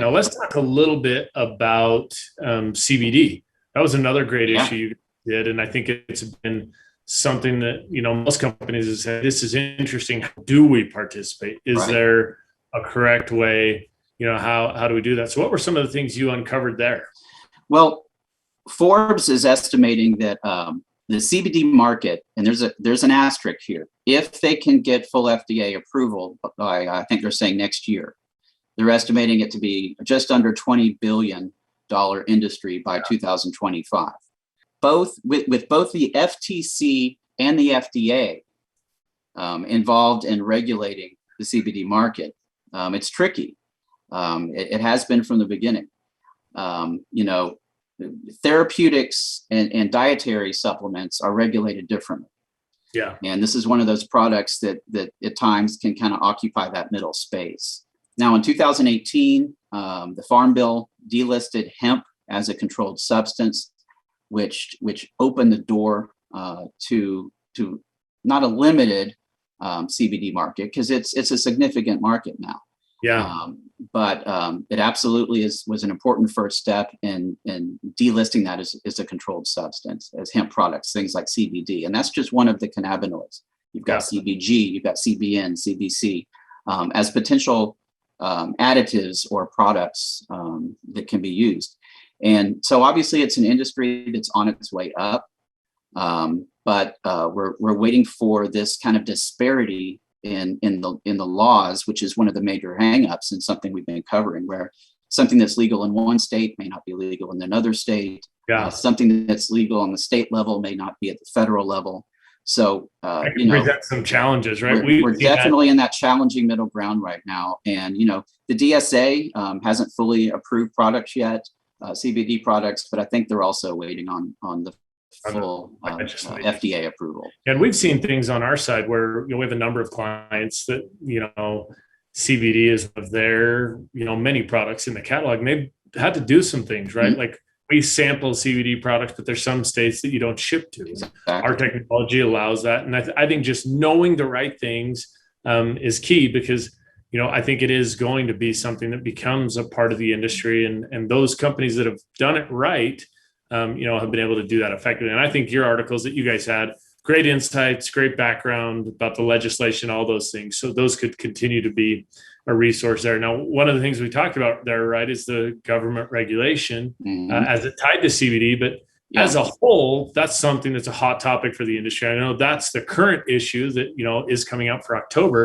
Now let's talk a little bit about CBD. That was another great Yeah, issue you did, and I think it's been something that most companies have said this is interesting. How do we participate? Is right. there a correct way? How do we do that? So, what were some of the things you uncovered there? Well, Forbes is estimating that the CBD market, and there's an asterisk here, if they can get full FDA approval by, I think they're saying next year, they're estimating it to be just under $20 billion industry by 2025. With both the FTC and the FDA involved in regulating the CBD market, it's tricky. It has been from the beginning. You know, therapeutics and dietary supplements are regulated differently. Yeah. And this is one of those products that at times can kind of occupy that middle space. Now, in 2018, the Farm Bill delisted hemp as a controlled substance, which opened the door to not a limited CBD market, because it's a significant market now. Yeah. But it absolutely was an important first step in delisting that as a controlled substance, as hemp products, things like CBD. And that's just one of the cannabinoids. You've got CBG, you've got CBN, CBC as potential additives or products that can be used. And so obviously it's an industry that's on its way up. But we're waiting for this kind of disparity in the laws, which is one of the major hangups and something we've been covering, where something that's legal in one state may not be legal in another state. Yeah. Something that's legal on the state level may not be at the federal level. So That can present some challenges, right? We're definitely in that challenging middle ground right now. And the DSA hasn't fully approved products yet, CBD products, but I think they're also waiting on the full FDA approval. And we've seen things on our side where we have a number of clients that CBD is of their many products in the catalog, and they've had to do some things, right? Mm-hmm. Like we sample CBD products, but there's some states that you don't ship to. Exactly. Our technology allows that, and I think just knowing the right things is key, because I think it is going to be something that becomes a part of the industry, and those companies that have done it right have been able to do that effectively. And I think your articles that you guys had, great insights, great background about the legislation, all those things. So those could continue to be a resource there. Now, one of the things we talked about there, right, is the government regulation as it tied to CBD. But as a whole, that's something that's a hot topic for the industry. I know that's the current issue that, is coming out for October.